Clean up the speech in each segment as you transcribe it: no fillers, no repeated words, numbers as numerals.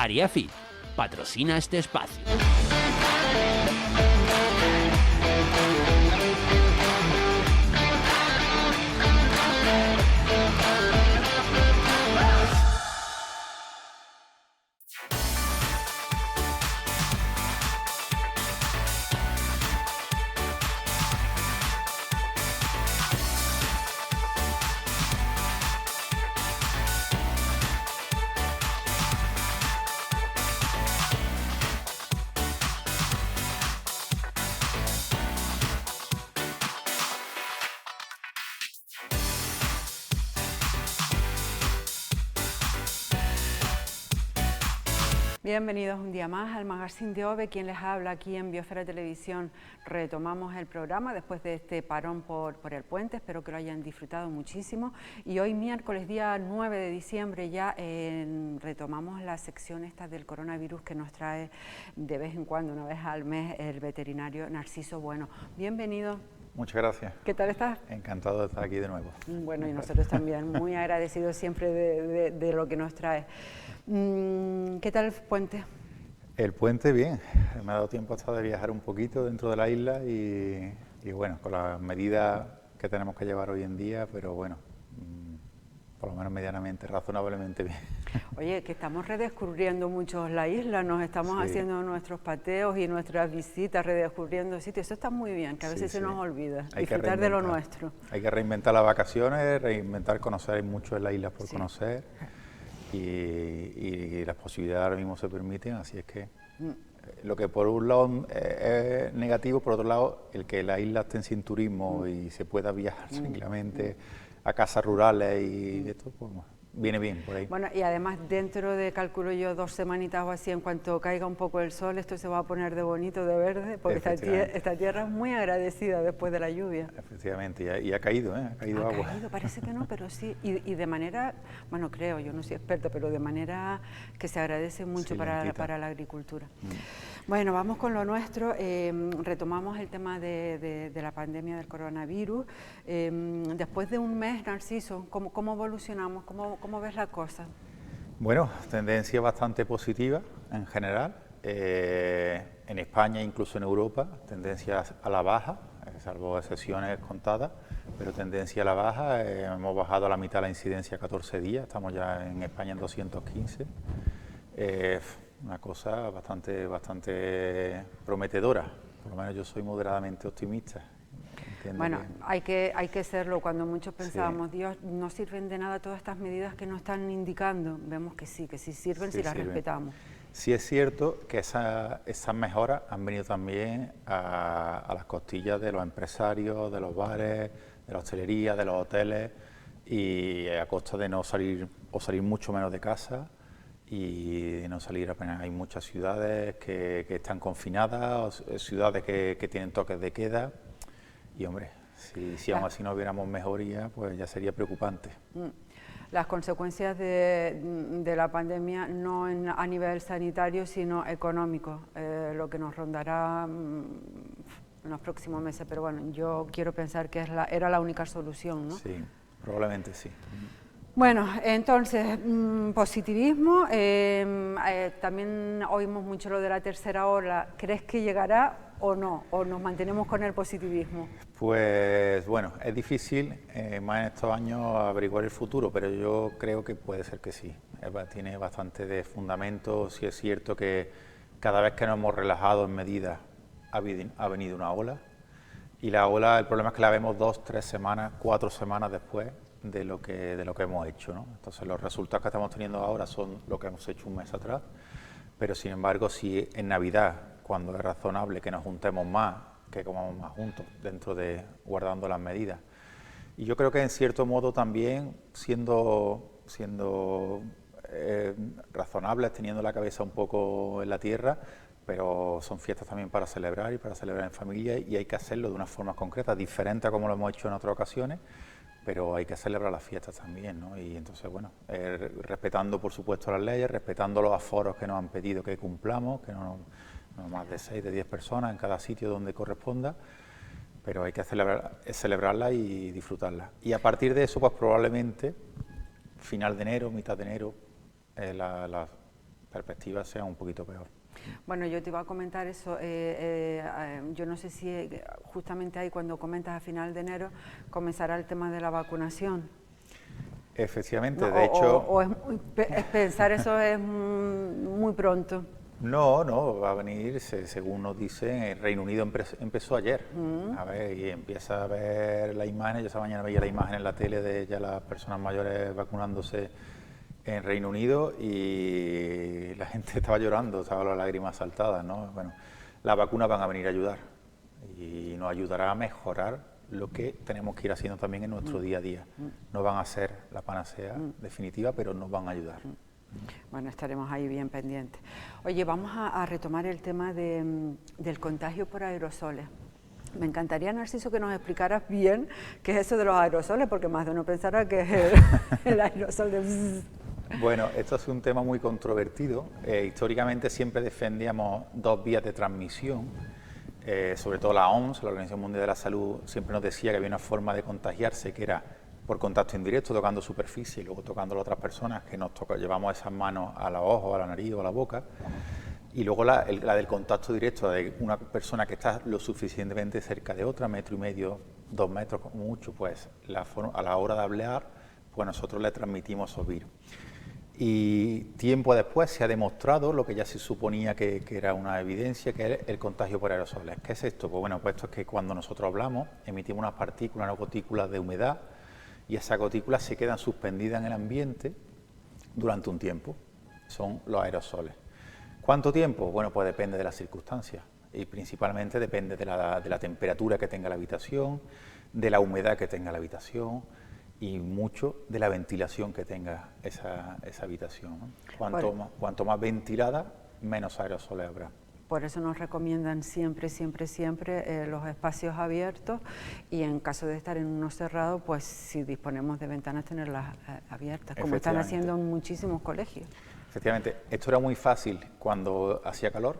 Ariafi patrocina este espacio. Bienvenidos un día más al Magazine de OVE, quien les habla aquí en Biosfera Televisión. Retomamos el programa después de este parón por el puente, espero que lo hayan disfrutado muchísimo. Y hoy miércoles, día 9 de diciembre, ya retomamos la sección esta del coronavirus que nos trae de vez en cuando, una vez al mes, el veterinario Narciso Bueno. Bienvenido. Muchas gracias. ¿Qué tal estás? Encantado de estar aquí de nuevo. Bueno, y nosotros también, muy agradecidos siempre de lo que nos trae. ¿Qué tal el puente? El puente bien, me ha dado tiempo hasta de viajar un poquito dentro de la isla y bueno, con las medidas que tenemos que llevar hoy en día, pero bueno, por lo menos medianamente, razonablemente bien. Oye, que estamos redescubriendo mucho la isla, nos estamos haciendo nuestros pateos y nuestras visitas, redescubriendo sitios, eso está muy bien, que a veces se nos olvida, disfrutar de lo nuestro. Hay que reinventar las vacaciones, reinventar conocer, hay mucho en la isla por conocer. Y las posibilidades ahora mismo se permiten, así es que lo que por un lado es negativo, por otro lado, el que la isla esté sin turismo y se pueda viajar tranquilamente a casas rurales y esto, pues viene bien por ahí. Bueno, y además dentro de, calculo yo, 2 semanitas o así, en cuanto caiga un poco el sol, esto se va a poner de bonito, de verde, porque esta tierra es muy agradecida después de la lluvia. Efectivamente, y ha caído, ha caído agua. Ha caído, parece que no, pero sí, y de manera, bueno, creo, yo no soy experta, pero de manera que se agradece mucho para la agricultura. Bueno, vamos con lo nuestro, retomamos el tema de la pandemia del coronavirus. Después de un mes, Narciso, ¿cómo evolucionamos? ¿Cómo ves la cosa? Bueno, tendencia bastante positiva en general, en España, incluso en Europa, tendencia a la baja, salvo excepciones contadas, pero tendencia a la baja. Hemos bajado a la mitad la incidencia 14 días, estamos ya en España en 215. Una cosa bastante prometedora, por lo menos yo soy moderadamente optimista. Bueno, hay que serlo. Cuando muchos pensábamos, Dios, no sirven de nada todas estas medidas que nos están indicando, vemos que sí sirven si las respetamos. Sí es cierto que esas mejoras han venido también a las costillas de los empresarios, de los bares, de la hostelería, de los hoteles, y a costa de no salir o salir mucho menos de casa y de no salir apenas. Hay muchas ciudades que están confinadas, ciudades que tienen toques de queda. Y hombre, si aún así no hubiéramos mejoría, pues ya sería preocupante. Las consecuencias de la pandemia no a nivel sanitario, sino económico, lo que nos rondará en los próximos meses. Pero bueno, yo quiero pensar que era la única solución, ¿no? Sí, probablemente sí. Bueno, entonces, positivismo, también oímos mucho lo de la tercera ola. ¿Crees que llegará o no? ¿O nos mantenemos con el positivismo? Pues bueno, es difícil más en estos años averiguar el futuro, pero yo creo que puede ser que sí. Tiene bastante de fundamento. Sí es cierto que cada vez que nos hemos relajado en medidas ha venido una ola, y la ola, el problema es que la vemos 2, 3 semanas, 4 semanas después de lo que hemos hecho, ¿no? Entonces los resultados que estamos teniendo ahora son lo que hemos hecho un mes atrás, pero sin embargo, si en Navidad, cuando es razonable que nos juntemos más, que comamos más juntos, guardando las medidas. Y yo creo que en cierto modo también siendo razonables, teniendo la cabeza un poco en la tierra, pero son fiestas también para celebrar y para celebrar en familia, y hay que hacerlo de una forma concreta, diferente a como lo hemos hecho en otras ocasiones, pero hay que celebrar las fiestas también, ¿no? Y entonces, bueno, respetando por supuesto las leyes, respetando los aforos que nos han pedido que cumplamos, que no más de 6, de 10 personas en cada sitio donde corresponda, pero hay que celebrarla y disfrutarla. Y a partir de eso, pues probablemente, final de enero, mitad de enero, perspectiva sea un poquito peor. Bueno, yo te iba a comentar eso, yo no sé si justamente ahí cuando comentas a final de enero comenzará el tema de la vacunación. Efectivamente, No, de hecho... O pensar eso es muy pronto. No, va a venir, según nos dicen, el Reino Unido empezó ayer, a ver, y empieza a ver las imágenes. Yo esta mañana veía la imagen en la tele de ya las personas mayores vacunándose en Reino Unido y la gente estaba llorando, estaba las lágrimas saltadas, ¿no? Bueno, las vacunas van a venir a ayudar y nos ayudará a mejorar lo que tenemos que ir haciendo también en nuestro día a día. No van a ser la panacea definitiva, pero nos van a ayudar. Bueno, estaremos ahí bien pendientes. Oye, vamos a retomar el tema del contagio por aerosoles. Me encantaría, Narciso, que nos explicaras bien qué es eso de los aerosoles, porque más de uno pensará que es el aerosol de... Bueno, esto es un tema muy controvertido. Históricamente siempre defendíamos dos vías de transmisión. Sobre todo la OMS, la Organización Mundial de la Salud, siempre nos decía que había una forma de contagiarse que era por contacto indirecto, tocando superficie y luego tocando a otras personas, que llevamos esas manos a los ojos, a la nariz o a la boca. Y luego la del contacto directo de una persona que está lo suficientemente cerca de otra, 1,5 metros, 2 metros como mucho, pues a la hora de hablar, pues nosotros le transmitimos esos virus. Y tiempo después se ha demostrado lo que ya se suponía que era una evidencia, que es el contagio por aerosoles. ¿Qué es esto? Pues bueno, pues esto es que cuando nosotros hablamos, emitimos unas partículas, unas gotículas de humedad, y esas gotículas se quedan suspendidas en el ambiente durante un tiempo. Son los aerosoles. ¿Cuánto tiempo? Bueno, pues depende de las circunstancias y principalmente depende de la temperatura que tenga la habitación, de la humedad que tenga la habitación y mucho de la ventilación que tenga esa habitación, ¿no? Cuanto más ventilada, menos aerosoles habrá. Por eso nos recomiendan siempre los espacios abiertos y en caso de estar en uno cerrado, pues si disponemos de ventanas, tenerlas abiertas, como están haciendo en muchísimos colegios. Efectivamente, esto era muy fácil cuando hacía calor.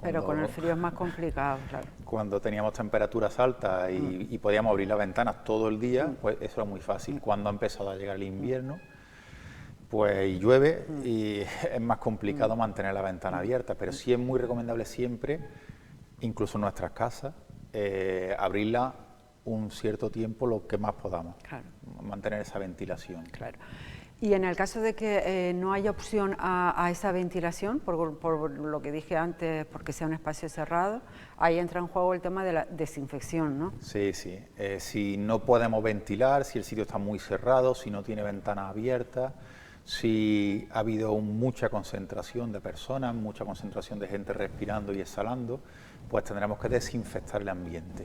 Pero con el frío es más complicado, claro. Cuando teníamos temperaturas altas y podíamos abrir las ventanas todo el día, pues eso era muy fácil. Cuando ha empezado a llegar el invierno, pues llueve y es más complicado mantener la ventana abierta, pero sí es muy recomendable siempre, incluso en nuestras casas, abrirla un cierto tiempo lo que más podamos, claro. Mantener esa ventilación. Claro. Y en el caso de que no haya opción a esa ventilación, por lo que dije antes, porque sea un espacio cerrado, ahí entra en juego el tema de la desinfección, ¿no? Sí. Si no podemos ventilar, si el sitio está muy cerrado, si no tiene ventanas abiertas, si ha habido mucha concentración de personas, mucha concentración de gente respirando y exhalando, pues tendremos que desinfectar el ambiente.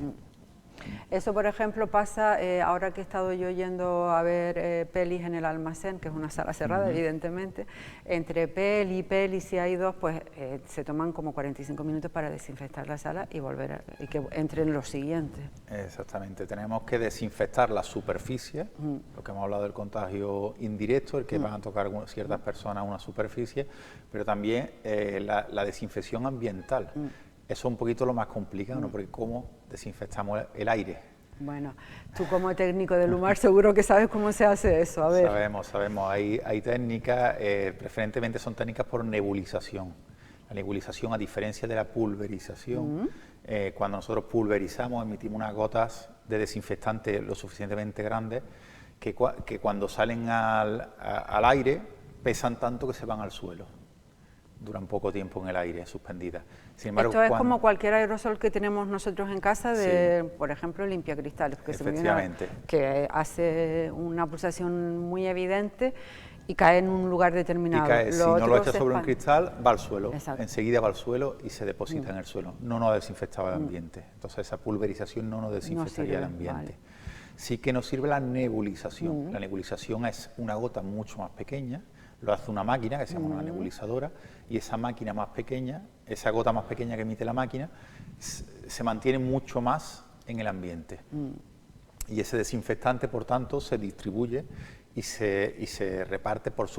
Eso, por ejemplo, pasa ahora que he estado yo yendo a ver pelis en el Almacén, que es una sala cerrada, evidentemente. Entre peli y peli, si hay dos, pues se toman como 45 minutos para desinfectar la sala y volver y que entren los siguientes. Exactamente, tenemos que desinfectar la superficie, lo que hemos hablado del contagio indirecto, el que van a tocar ciertas personas una superficie, pero también la desinfección ambiental. Eso es un poquito lo más complicado, ¿no? Porque cómo desinfectamos el aire. Bueno, tú como técnico del humar seguro que sabes cómo se hace eso, a ver. Sabemos. Hay técnicas, preferentemente son técnicas por nebulización. La nebulización, a diferencia de la pulverización, cuando nosotros pulverizamos, emitimos unas gotas de desinfectante lo suficientemente grandes que cuando salen al aire pesan tanto que se van al suelo. Duran poco tiempo en el aire, suspendidas. Sin embargo, esto es como cualquier aerosol que tenemos nosotros en casa, por ejemplo, limpiacristales, porque efectivamente, que hace una pulsación muy evidente y cae en un lugar determinado. Y cae, si no lo echas sobre un cristal, va al suelo. Exacto. Enseguida va al suelo y se deposita en el suelo. No nos desinfectaba el ambiente. Entonces esa pulverización no nos desinfectaría el ambiente. Vale. Sí que nos sirve la nebulización. La nebulización es una gota mucho más pequeña, lo hace una máquina que se llama una nebulizadora, y esa máquina más pequeña, esa gota más pequeña que emite la máquina, se mantiene mucho más en el ambiente. Y ese desinfectante, por tanto, se distribuye y se reparte por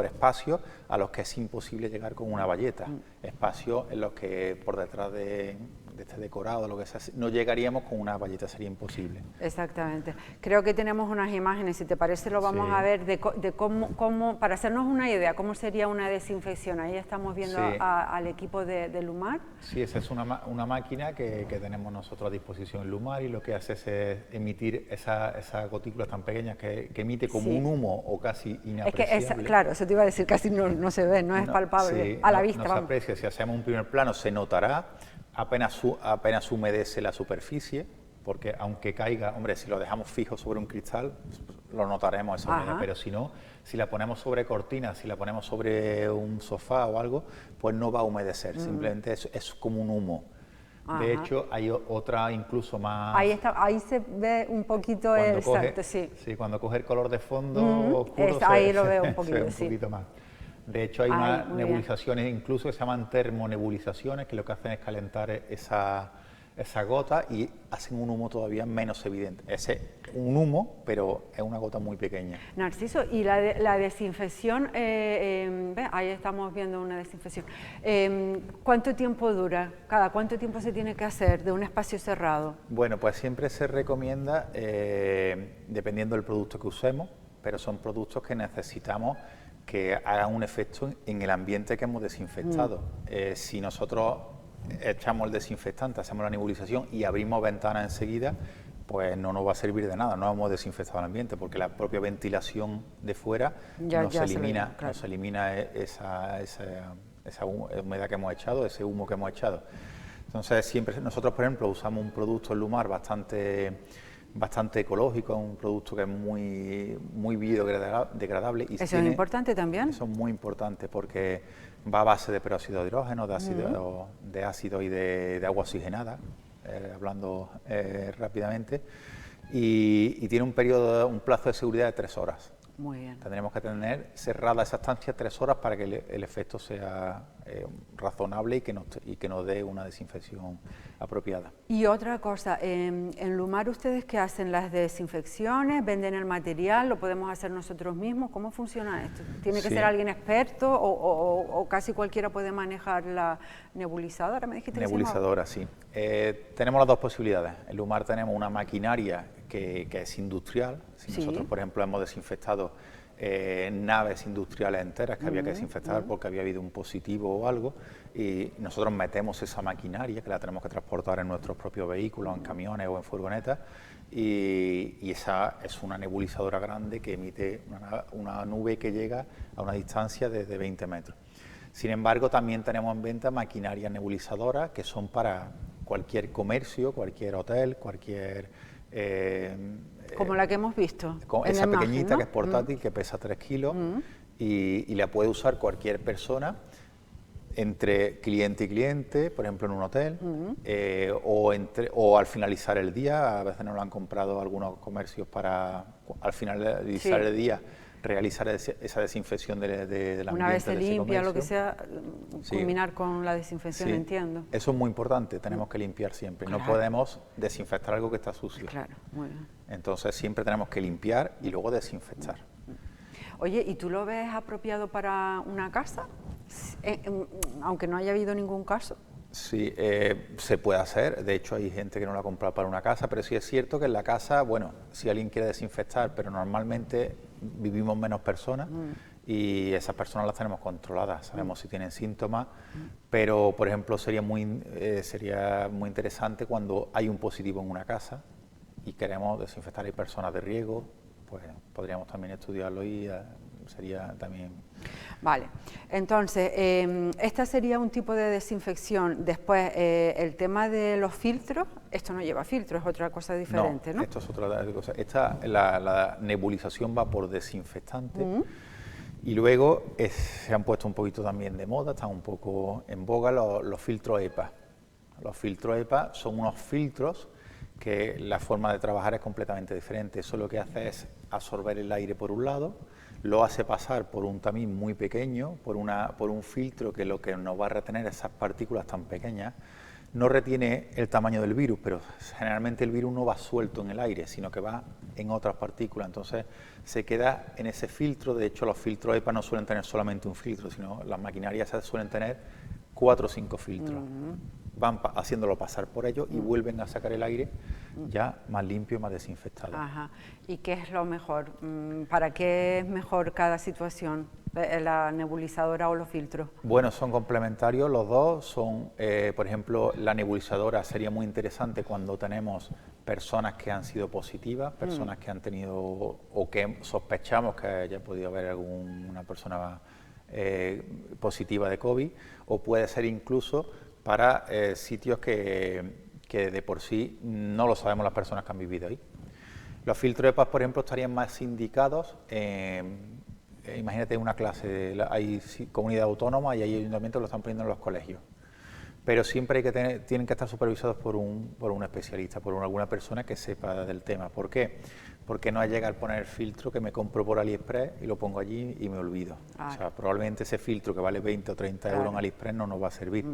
espacios a los que es imposible llegar con una bayeta. Espacios en los que por detrás de este decorado, lo que sea, no llegaríamos con una valleta, sería imposible. Exactamente. Creo que tenemos unas imágenes, si te parece lo vamos Sí. a ver, de cómo, para hacernos una idea, cómo sería una desinfección. Ahí estamos viendo Sí. al equipo de Lumar. Sí, esa es una máquina que tenemos nosotros a disposición en Lumar, y lo que hace es emitir esas gotículas tan pequeñas que emite como Sí. un humo o casi Es inapreciable. que, claro, eso te iba a decir, casi no se ve, no es palpable, Sí, a la no, vista. no se vamos. aprecia. Si hacemos un primer plano se notará, apenas humedece la superficie, porque aunque caiga, hombre, si lo dejamos fijo sobre un cristal, lo notaremos esa humedad, Ajá. pero si no, si la ponemos sobre cortinas, si la ponemos sobre un sofá o algo, pues no va a humedecer, simplemente es como un humo. De Ajá. hecho, hay otra incluso más... Ahí se ve un poquito el salto, sí. Sí, cuando coge el color de fondo oscuro, ahí lo veo un se ve poquito, un sí. poquito más. De hecho, hay Ay, unas muy bien. nebulizaciones incluso que se llaman termonebulizaciones, que lo que hacen es calentar esa gota y hacen un humo todavía menos evidente. Es un humo, pero es una gota muy pequeña. Narciso, y la desinfección, ahí estamos viendo una desinfección. ¿Cuánto tiempo dura? ¿Cada cuánto tiempo se tiene que hacer de un espacio cerrado? Bueno, pues siempre se recomienda, dependiendo del producto que usemos, pero son productos que necesitamos que hagan un efecto en el ambiente que hemos desinfectado. Si nosotros echamos el desinfectante, hacemos la nebulización y abrimos ventanas enseguida, pues no nos va a servir de nada, no hemos desinfectado el ambiente, porque la propia ventilación de fuera nos elimina esa humedad que hemos echado, ese humo que hemos echado. Entonces, siempre nosotros, por ejemplo, usamos un producto en Lumar bastante ecológico, un producto que es muy biodegradable. Y ¿Eso es importante también? Eso es muy importante porque va a base de peróxido de hidrógeno, de ácido y de agua oxigenada, hablando rápidamente, y tiene un plazo de seguridad de 3 horas. Muy bien. Tendremos que tener cerrada esa estancia 3 horas para que el efecto sea razonable y que nos dé una desinfección apropiada. Y otra cosa, en Lumar, ¿ustedes qué hacen? ¿Las desinfecciones? ¿Venden el material? ¿Lo podemos hacer nosotros mismos? ¿Cómo funciona esto? ¿Tiene que Sí. ser alguien experto o casi cualquiera puede manejar la nebulizadora? ¿Me dijiste que se llamaba? Nebulizadora, sí. Tenemos las dos posibilidades. En Lumar tenemos una maquinaria que es industrial. Si Sí. nosotros, por ejemplo, hemos desinfectado naves industriales enteras que había que desinfectar porque había habido un positivo o algo, y nosotros metemos esa maquinaria, que la tenemos que transportar en nuestros propios vehículos, en camiones o en furgonetas, y esa es una nebulizadora grande que emite una nube que llega a una distancia de 20 metros. Sin embargo, también tenemos en venta maquinarias nebulizadoras que son para cualquier comercio, cualquier hotel, cualquier... Como la que hemos visto. Con en esa la imagen, pequeñita, ¿no? que es portátil, que pesa 3 kilos, y la puede usar cualquier persona entre cliente y cliente, por ejemplo en un hotel, o al finalizar el día. A veces nos lo han comprado algunos comercios para al finalizar el día realizar esa desinfección del ambiente. Una vez se limpia, lo que sea, Sí. culminar con la desinfección, Sí. entiendo. Eso es muy importante, tenemos que limpiar siempre. Claro. No podemos desinfectar algo que está sucio. Claro, muy bien. Entonces siempre tenemos que limpiar y luego desinfectar. Oye, ¿y tú lo ves apropiado para una casa? Aunque no haya habido ningún caso. Sí, se puede hacer. De hecho, hay gente que no la ha comprado para una casa, pero sí es cierto que en la casa, bueno, si alguien quiere desinfectar, pero normalmente vivimos menos personas y esas personas las tenemos controladas, sabemos si tienen síntomas, pero, por ejemplo, sería muy interesante cuando hay un positivo en una casa y queremos desinfectar. Hay personas de riesgo, pues podríamos también estudiarlo y sería también... Vale, entonces, esta sería un tipo de desinfección. Después, el tema de los filtros, esto no lleva filtro, es otra cosa diferente, ¿no? Esto es otra cosa. La nebulización va por desinfectante y luego se han puesto un poquito también de moda, están un poco en boga los filtros EPA. Los filtros EPA son unos filtros que la forma de trabajar es completamente diferente. Eso lo que hace es absorber el aire por un lado, lo hace pasar por un tamiz muy pequeño, por un filtro que lo que nos va a retener esas partículas tan pequeñas. No retiene el tamaño del virus, pero generalmente el virus no va suelto en el aire, sino que va en otras partículas. Entonces se queda en ese filtro. De hecho, los filtros EPA no suelen tener solamente un filtro, sino las maquinarias suelen tener 4 o 5 filtros. van haciéndolo pasar por ellos y vuelven a sacar el aire ya más limpio y más desinfectado. Ajá. ¿Y qué es lo mejor? ¿Para qué es mejor cada situación? ¿La nebulizadora o los filtros? Bueno, son complementarios los dos. Son, por ejemplo, la nebulizadora sería muy interesante cuando tenemos personas que han sido positivas, personas que han tenido o que sospechamos que haya podido haber alguna persona positiva de COVID, o puede ser incluso para sitios que de por sí no lo sabemos las personas que han vivido ahí. Los filtros de paz, por ejemplo, estarían más indicados imagínate una clase, hay comunidad autónoma y hay ayuntamientos que lo están poniendo en los colegios, pero siempre hay que tienen que estar supervisados por un especialista, por alguna persona que sepa del tema. ¿Por qué? Porque no llega al poner el filtro que me compro por AliExpress y lo pongo allí y me olvido. O sea, probablemente ese filtro que vale 20 o 30 euros en AliExpress no nos va a servir.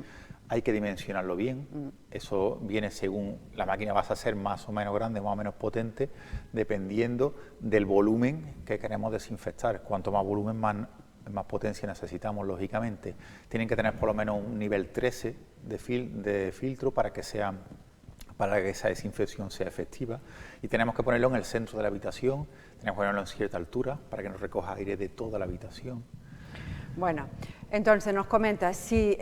Hay que dimensionarlo bien. Eso viene según la máquina, vas a ser más o menos grande, más o menos potente, dependiendo del volumen que queremos desinfectar. Cuanto más volumen, más potencia necesitamos, lógicamente. Tienen que tener por lo menos un nivel 13 de filtro para que esa desinfección sea efectiva, y tenemos que ponerlo en el centro de la habitación, tenemos que ponerlo en cierta altura para que nos recoja aire de toda la habitación. Bueno, entonces nos comenta, si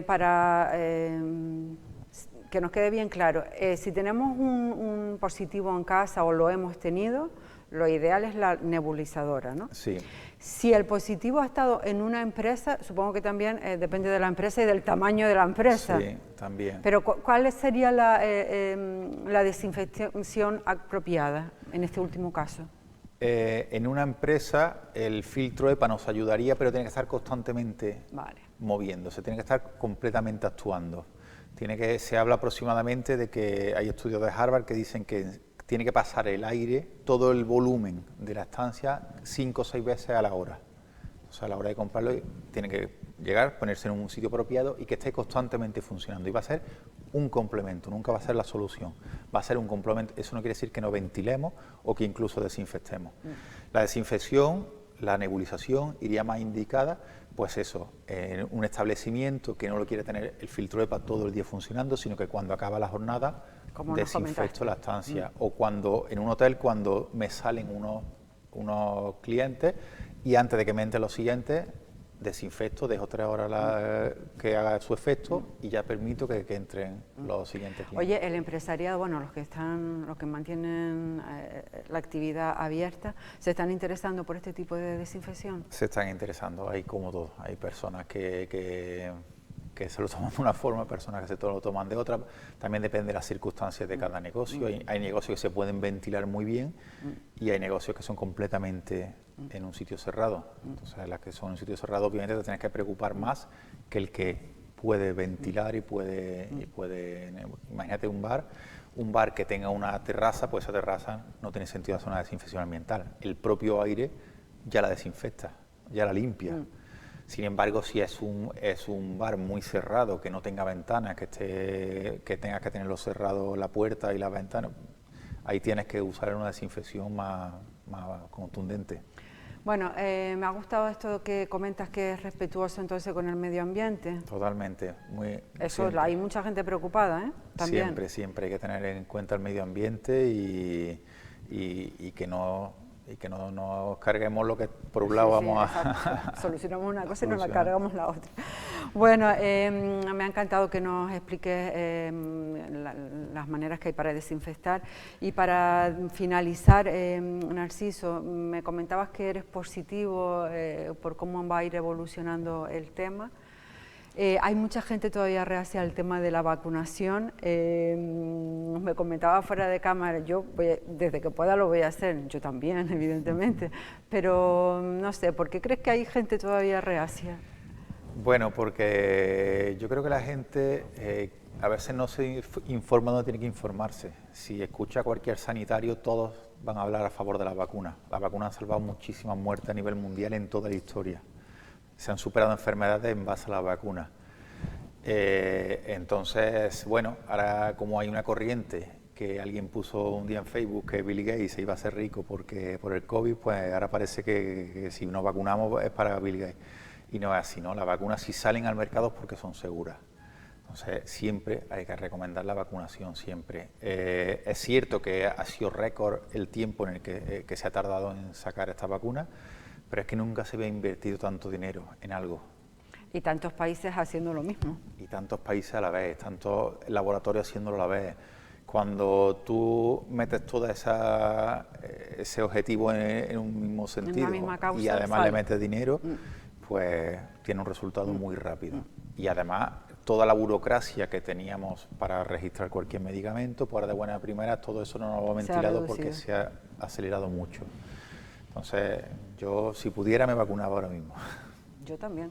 para que nos quede bien claro, si tenemos un positivo en casa o lo hemos tenido, lo ideal es la nebulizadora, ¿no? Sí. Si el positivo ha estado en una empresa, supongo que también depende de la empresa y del tamaño de la empresa. Sí, también. Pero ¿cuál sería la desinfección apropiada en este último caso? En una empresa el filtro EPA nos ayudaría, pero tiene que estar constantemente moviéndose, tiene que estar completamente actuando. Se habla aproximadamente de que hay estudios de Harvard que dicen que tiene que pasar el aire, todo el volumen de la estancia 5 o 6 veces a la hora. O sea, a la hora de comprarlo tiene que llegar, ponerse en un sitio apropiado y que esté constantemente funcionando. Y va a ser un complemento, nunca va a ser la solución. Va a ser un complemento. Eso no quiere decir que no ventilemos o que incluso desinfectemos. La desinfección, la nebulización iría más indicada, pues eso, en un establecimiento que no lo quiere tener el filtro EPA todo el día funcionando, sino que cuando acaba la jornada desinfecto la estancia. O cuando en un hotel, cuando me salen unos clientes y antes de que me entren los siguientes, desinfecto, dejo 3 horas que haga su efecto y ya permito que entren los siguientes clientes. Oye, el empresariado, bueno, los que mantienen la actividad abierta, ¿se están interesando por este tipo de desinfección? Se están interesando, hay como todo, hay personas que se lo toman de una forma, personas que se lo toman de otra, también depende de las circunstancias de cada negocio. Hay negocios que se pueden ventilar muy bien y hay negocios que son completamente en un sitio cerrado. Entonces, las que son en un sitio cerrado, obviamente te tienes que preocupar más que el que puede ventilar y puede imagínate un bar que tenga una terraza, pues esa terraza no tiene sentido hacer una desinfección ambiental. El propio aire ya la desinfecta, ya la limpia. Sin embargo, si es un bar muy cerrado, que no tenga ventanas, que tengas que tenerlo cerrado la puerta y las ventanas, ahí tienes que usar una desinfección más contundente. Bueno, me ha gustado esto que comentas, que es respetuoso entonces con el medio ambiente. Totalmente. Hay mucha gente preocupada, ¿eh? También. Siempre hay que tener en cuenta el medio ambiente y que no nos carguemos lo que por un lado vamos a... Solucionamos una cosa y nos la cargamos la otra. Bueno, me ha encantado que nos expliques las maneras que hay para desinfectar. Y para finalizar, Narciso, me comentabas que eres positivo por cómo va a ir evolucionando el tema. Hay mucha gente todavía reacia al tema de la vacunación. Me comentaba fuera de cámara, yo desde que pueda lo voy a hacer, yo también, evidentemente, pero no sé, ¿por qué crees que hay gente todavía reacia? Bueno, porque yo creo que la gente a veces no se informa donde tiene que informarse. Si escucha a cualquier sanitario, todos van a hablar a favor de la vacuna. La vacuna ha salvado muchísimas muertes a nivel mundial en toda la historia. Se han superado enfermedades en base a la vacuna. Entonces, bueno, ahora como hay una corriente que alguien puso un día en Facebook que Bill Gates se iba a hacer rico por el COVID, pues ahora parece que si nos vacunamos es para Bill Gates. Y no es así, ¿no? Las vacunas si salen al mercado es porque son seguras. Entonces, siempre hay que recomendar la vacunación, siempre. Es cierto que ha sido récord el tiempo en el que se ha tardado en sacar esta vacuna, pero es que nunca se había invertido tanto dinero en algo. Y tantos países haciendo lo mismo. Y tantos países a la vez, tantos laboratorios haciéndolo a la vez. Cuando tú metes todo ese objetivo en un mismo sentido en la misma causa, y además le metes dinero, pues tiene un resultado muy rápido. Y además, toda la burocracia que teníamos para registrar cualquier medicamento, pues de buena primera, todo eso no lo ha ventilado porque se ha acelerado mucho. Entonces, yo si pudiera me vacunaba ahora mismo. Yo también.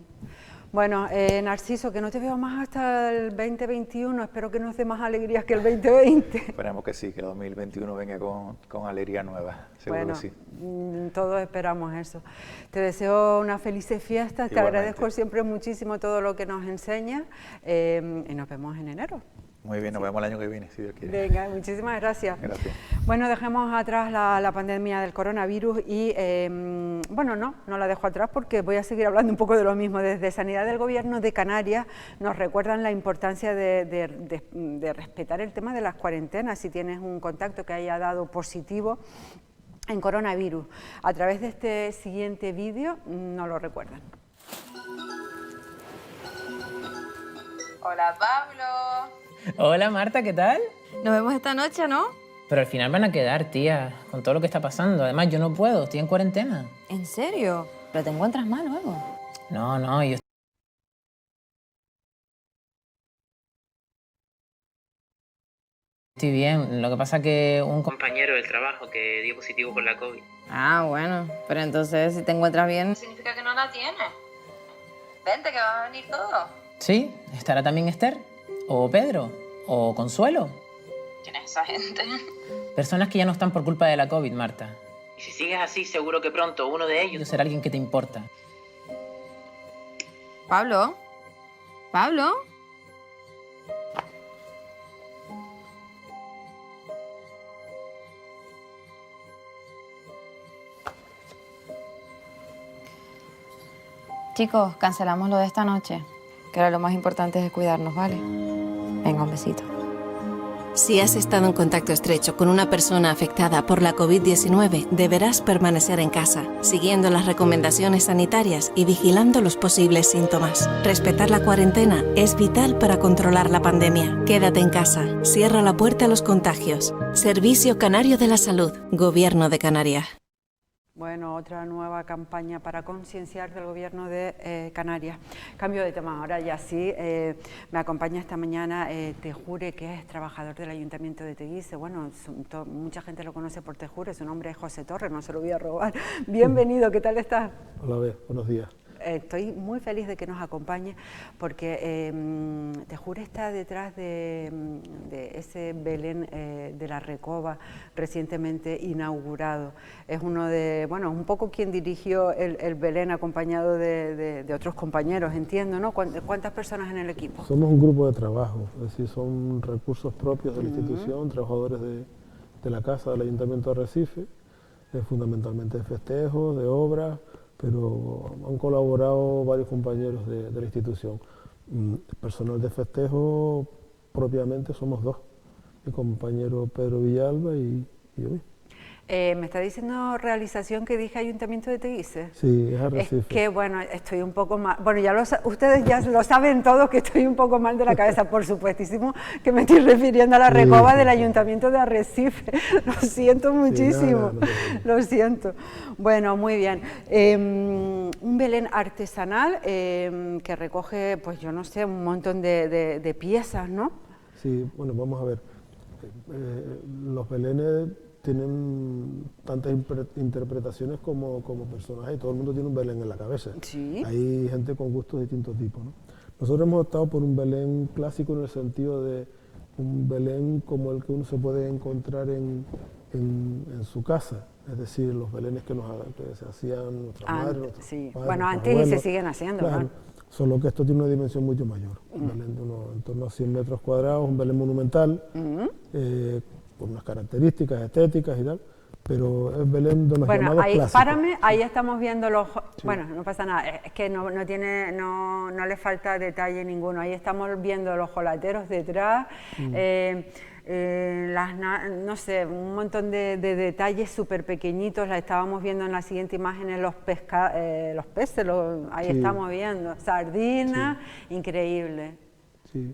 Bueno, Narciso, que no te veo más hasta el 2021, espero que nos dé más alegrías que el 2020. Esperemos que sí, que el 2021 venga con alegría nueva, seguro bueno, que sí. Todos esperamos eso. Te deseo unas felices fiestas, te agradezco siempre muchísimo todo lo que nos enseñas y nos vemos en enero. Muy bien, nos vemos el año que viene, si Dios quiere. Venga, muchísimas gracias. Gracias. Bueno, dejemos atrás la pandemia del coronavirus y, bueno, no la dejo atrás porque voy a seguir hablando un poco de lo mismo. Desde Sanidad del Gobierno de Canarias nos recuerdan la importancia de respetar el tema de las cuarentenas. Si tienes un contacto que haya dado positivo en coronavirus, a través de este siguiente vídeo nos lo recuerdan. Hola, Pablo. Hola Marta, ¿qué tal? Nos vemos esta noche, ¿no? Pero al final van a quedar, tía, con todo lo que está pasando. Además, yo no puedo, estoy en cuarentena. ¿En serio? ¿Pero te encuentras mal luego? No, yo estoy bien. Lo que pasa es que un compañero del trabajo que dio positivo por la COVID. Ah, bueno, pero entonces si te encuentras bien... Significa que no la tienes. Vente, que va a venir todo. Sí, estará también Esther, o Pedro, o Consuelo. ¿Quién es esa gente? Personas que ya no están por culpa de la COVID, Marta. Y si sigues así, seguro que pronto uno de ellos será alguien que te importa. ¿Pablo? ¿Pablo? Chicos, cancelamos lo de esta noche, que ahora lo más importante es cuidarnos, ¿vale? Venga, un besito. Si has estado en contacto estrecho con una persona afectada por la COVID-19, deberás permanecer en casa, siguiendo las recomendaciones sanitarias y vigilando los posibles síntomas. Respetar la cuarentena es vital para controlar la pandemia. Quédate en casa, cierra la puerta a los contagios. Servicio Canario de la Salud, Gobierno de Canarias. Bueno, otra nueva campaña para concienciar del Gobierno de Canarias. Cambio de tema, ahora ya sí. Me acompaña esta mañana Tejure, que es trabajador del Ayuntamiento de Teguise. Bueno, mucha gente lo conoce por Tejure, su nombre es José Torres, no se lo voy a robar. Bienvenido, ¿qué tal estás? Hola, buenos días. Estoy muy feliz de que nos acompañe porque Tejure está detrás de ese Belén de la Recoba recientemente inaugurado. Es uno de, bueno, un poco quien dirigió el Belén acompañado de otros compañeros, entiendo, ¿no? ¿Cuántas personas en el equipo? Somos un grupo de trabajo, es decir, son recursos propios de la institución, trabajadores de la Casa del Ayuntamiento de Arrecife, fundamentalmente de festejos, de obras, pero han colaborado varios compañeros de la institución. Personal de festejo propiamente somos dos, mi compañero Pedro Villalba y yo mismo. Me está diciendo realización que dije Ayuntamiento de Teguise. Sí, es Arrecife. Es que, bueno, estoy un poco mal, bueno, ustedes ya lo saben todos que estoy un poco mal de la cabeza, por supuestísimo, que me estoy refiriendo a la Recoba del Ayuntamiento de Arrecife. Lo siento muchísimo, lo siento. Bueno, muy bien. Un Belén artesanal que recoge, pues yo no sé, un montón de piezas, ¿no? Sí, bueno, vamos a ver. Los Belenes tienen tantas interpretaciones como personajes, todo el mundo tiene un Belén en la cabeza. ¿Sí? Hay gente con gustos de distintos tipos, ¿no? Nosotros hemos optado por un Belén clásico en el sentido de un Belén como el que uno se puede encontrar en su casa, es decir, los Belenes que se hacían nuestras madres, nuestros sí. padres, Bueno, nuestros antes abuelos. Y se siguen haciendo, claro, ¿no? Solo que esto tiene una dimensión mucho mayor, un Belén de en torno a 100 metros cuadrados, un Belén monumental, con unas características estéticas y tal, pero es Belén de los bueno, llamados ahí, clásicos. párame, ahí estamos viendo los... Sí. Bueno, no pasa nada, es que no le falta detalle ninguno. Ahí estamos viendo los jolateros detrás, no sé, un montón de detalles súper pequeñitos. La estábamos viendo en la siguiente imagen, los peces, ahí Sí. estamos viendo, sardinas, increíble. Sí.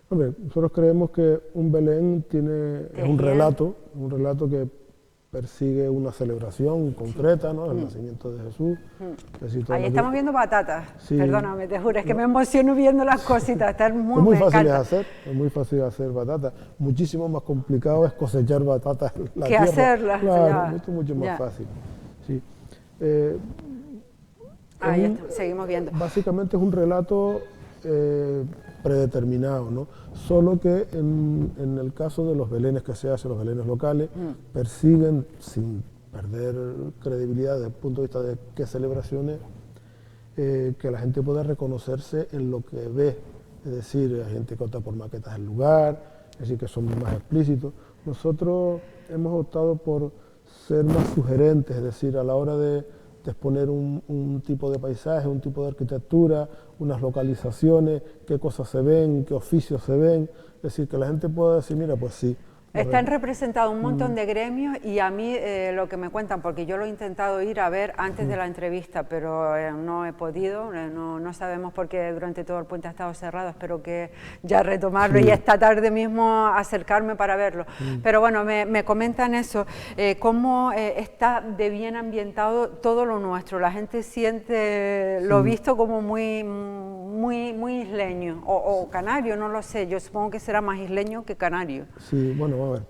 Hombre, nosotros creemos que un Belén es un relato que persigue una celebración concreta, ¿no? El nacimiento de Jesús. Es decir, Ahí estamos viendo batatas, Sí. perdóname, te juro, es que me emociono viendo las cositas, están es muy me fácil de encanta. hacer, es muy fácil de hacer batatas. Muchísimo más complicado es cosechar batatas en la Que tierra. hacerlas, Claro, ya, mucho más ya. fácil. Sí. Ahí seguimos viendo. Básicamente es un relato predeterminado, ¿no? Solo que en el caso de los belenes que se hacen, los belenes locales, persiguen, sin perder credibilidad desde el punto de vista de qué celebraciones, que la gente pueda reconocerse en lo que ve. Es decir, hay gente que opta por maquetas del lugar, es decir, que son más explícitos. Nosotros hemos optado por ser más sugerentes, es decir, a la hora de exponer un tipo de paisaje, un tipo de arquitectura, unas localizaciones, qué cosas se ven, qué oficios se ven, es decir, que la gente pueda decir, mira, pues sí. Están representados un montón de gremios y a mí lo que me cuentan, porque yo lo he intentado ir a ver antes de la entrevista, pero no he podido, no sabemos porque durante todo el puente ha estado cerrado, espero que ya retomarlo y esta tarde mismo acercarme para verlo. Pero bueno, me comentan eso, cómo está de bien ambientado todo lo nuestro, la gente siente lo visto como muy isleño o canario, no lo sé, yo supongo que será más isleño que canario. Sí, bueno, a ver,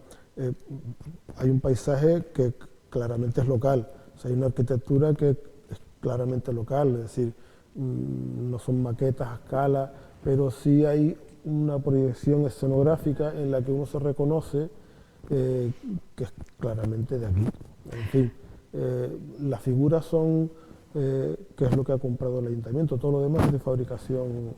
hay un paisaje que claramente es local, o sea, hay una arquitectura que es claramente local, es decir, no son maquetas a escala, pero sí hay una proyección escenográfica en la que uno se reconoce que es claramente de aquí. En fin, las figuras son, que es lo que ha comprado el ayuntamiento, todo lo demás es de fabricación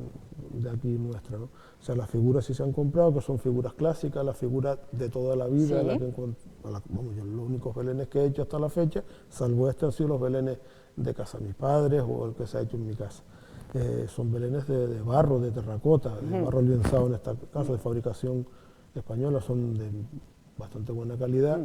de aquí nuestra, ¿no? O sea, las figuras sí se han comprado, que son figuras clásicas, las figuras de toda la vida, Sí. Yo los únicos belenes que he hecho hasta la fecha, salvo este, han sido los belenes de casa de mis padres o el que se ha hecho en mi casa. Son belenes de barro, de terracota, de barro lienzado en este caso, de fabricación española, son de bastante buena calidad.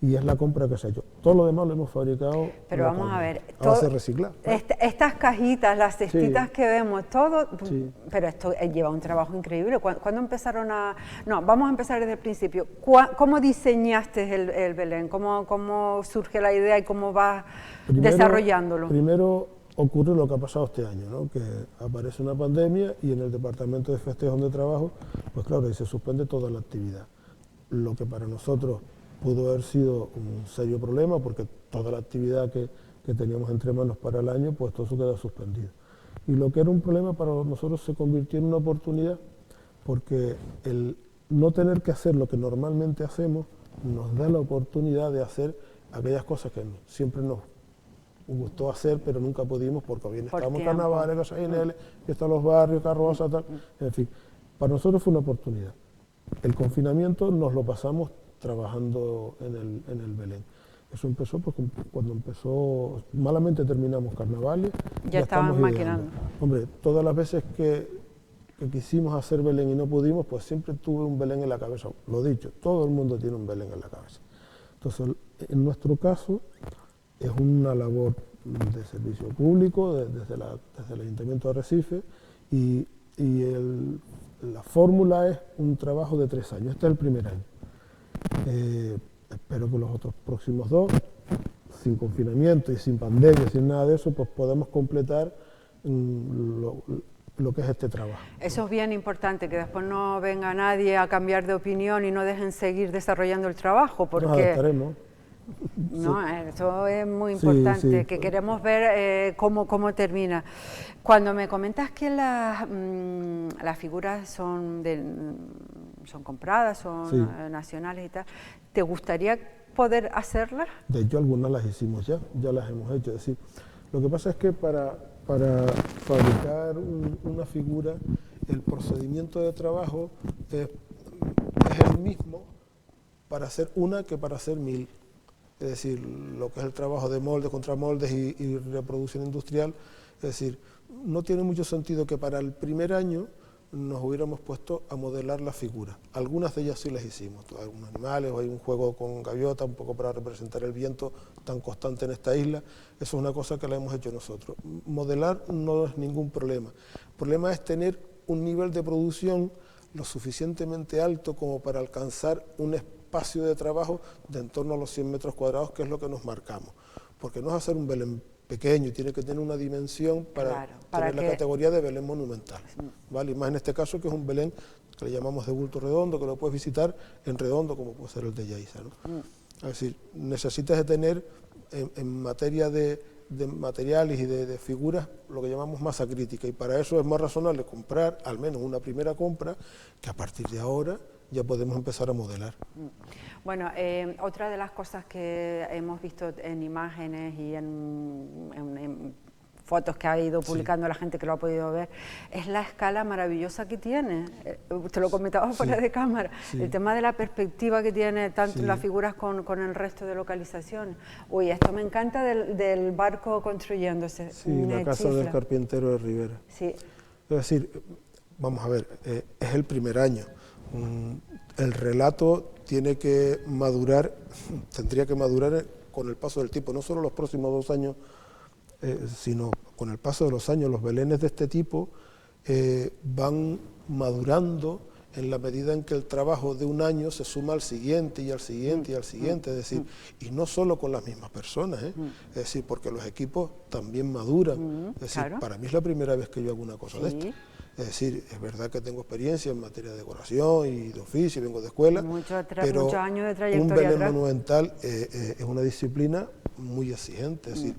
Y es la compra que se ha hecho. Todo lo demás lo hemos fabricado. Pero vamos a ver, a base de reciclar. Estas cajitas, las cestitas que vemos, todo, Sí. pero esto lleva un trabajo increíble. ¿Cuándo empezaron a...? No, vamos a empezar desde el principio. ¿Cómo diseñaste el Belén? ¿Cómo surge la idea y cómo vas desarrollándolo? Primero ocurre lo que ha pasado este año, ¿no? Que aparece una pandemia y en el departamento de festejos donde trabajo, pues claro, ahí se suspende toda la actividad. Lo que para nosotros pudo haber sido un serio problema porque toda la actividad que teníamos entre manos para el año, pues todo eso queda suspendido. Y lo que era un problema para nosotros se convirtió en una oportunidad porque el no tener que hacer lo que normalmente hacemos nos da la oportunidad de hacer aquellas cosas que siempre nos gustó hacer, pero nunca pudimos porque bien estábamos en carnavales, Casa Ginebra, que están los barrios, Carroza, tal, en fin. Para nosotros fue una oportunidad. El confinamiento nos lo pasamos trabajando en el Belén. Eso empezó pues, cuando empezó, malamente terminamos carnavales. Ya estaban maquinando. Hombre, todas las veces que quisimos hacer Belén y no pudimos, pues siempre tuve un Belén en la cabeza. Lo dicho, todo el mundo tiene un Belén en la cabeza. Entonces, en nuestro caso, es una labor de servicio público desde el Ayuntamiento de Arrecife y la fórmula es un trabajo de 3 años. Este es el primer año. Espero que los otros próximos 2, sin confinamiento y sin pandemia, sin nada de eso, pues podamos completar lo que es este trabajo. Eso es bien importante, que después no venga nadie a cambiar de opinión y no dejen seguir desarrollando el trabajo, porque... Nos adaptaremos. No, eso es muy importante, que queremos ver cómo termina. Cuando me comentas que las figuras son compradas, son nacionales y tal, ¿te gustaría poder hacerlas? De hecho, algunas las hicimos ya las hemos hecho. Es decir, lo que pasa es que para fabricar una figura, el procedimiento de trabajo es el mismo para hacer una que para hacer 1000. es decir, lo que es el trabajo de moldes, contramoldes y reproducción industrial, es decir, no tiene mucho sentido que para el primer año nos hubiéramos puesto a modelar la figura. Algunas de ellas sí las hicimos, algunos animales, o hay un juego con gaviota, un poco para representar el viento tan constante en esta isla. Eso es una cosa que la hemos hecho nosotros. Modelar no es ningún problema. El problema es tener un nivel de producción lo suficientemente alto como para alcanzar un espacio de trabajo de en torno a los 100 metros cuadrados, que es lo que nos marcamos. Porque no es hacer un Belén pequeño, tiene que tener una dimensión para tener la categoría de Belén monumental, ¿vale? Y más en este caso, que es un Belén que le llamamos de bulto redondo, que lo puedes visitar en redondo, como puede ser el de Yaiza, ¿no? Es decir, necesitas de tener en materia de materiales y de figuras lo que llamamos masa crítica, y para eso es más razonable comprar al menos una primera compra, que a partir de ahora ya podemos empezar a modelar. Bueno, otra de las cosas que hemos visto en imágenes y en fotos que ha ido publicando la gente que lo ha podido ver, es la escala maravillosa que tiene. Te lo comentaba fuera de cámara, el tema de la perspectiva que tiene tanto las figuras con el resto de localizaciones. Uy, esto me encanta del barco construyéndose. Sí, la casa del carpintero de Rivera. Sí. Es decir, vamos a ver, es el primer año. El relato tiene que madurar, tendría que madurar con el paso del tiempo, no solo los próximos 2 años, sino con el paso de los años. Los belenes de este tipo van madurando en la medida en que el trabajo de un año se suma al siguiente y al siguiente y al siguiente, es decir, y no solo con las mismas personas, es decir, porque los equipos también maduran. Es decir, para mí es la primera vez que yo hago una cosa de esto. Es decir, es verdad que tengo experiencia en materia de decoración y de oficio, vengo de escuela, pero muchos años de trayectoria un Belén monumental es una disciplina muy exigente. Es decir,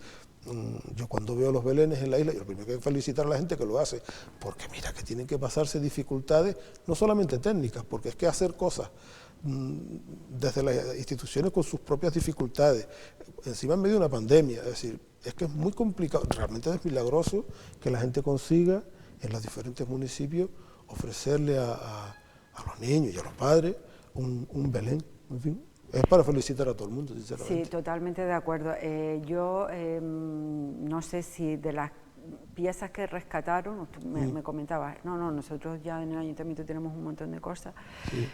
yo cuando veo los belenes en la isla, yo lo primero que hay que felicitar a la gente que lo hace, porque mira que tienen que pasarse dificultades, no solamente técnicas, porque es que hacer cosas desde las instituciones con sus propias dificultades, encima en medio de una pandemia, es decir, es que es muy complicado, realmente es milagroso que la gente consiga en los diferentes municipios ofrecerle a los niños y a los padres un Belén, en fin. Es para felicitar a todo el mundo, sinceramente. Sí, totalmente de acuerdo. Yo no sé si de las piezas que rescataron, me comentabas, no, nosotros ya en el ayuntamiento tenemos un montón de cosas. Sí.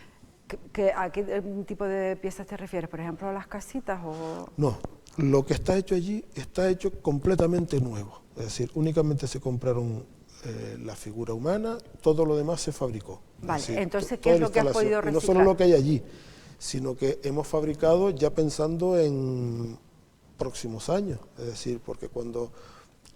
¿A qué tipo de piezas te refieres? ¿Por ejemplo, a las casitas o...? No, lo que está hecho allí está hecho completamente nuevo. Es decir, únicamente se compraron la figura humana, todo lo demás se fabricó. Vale, decir, entonces, ¿qué es lo que has podido reciclar? Y no solo lo que hay allí, sino que hemos fabricado ya pensando en próximos años. Es decir, porque cuando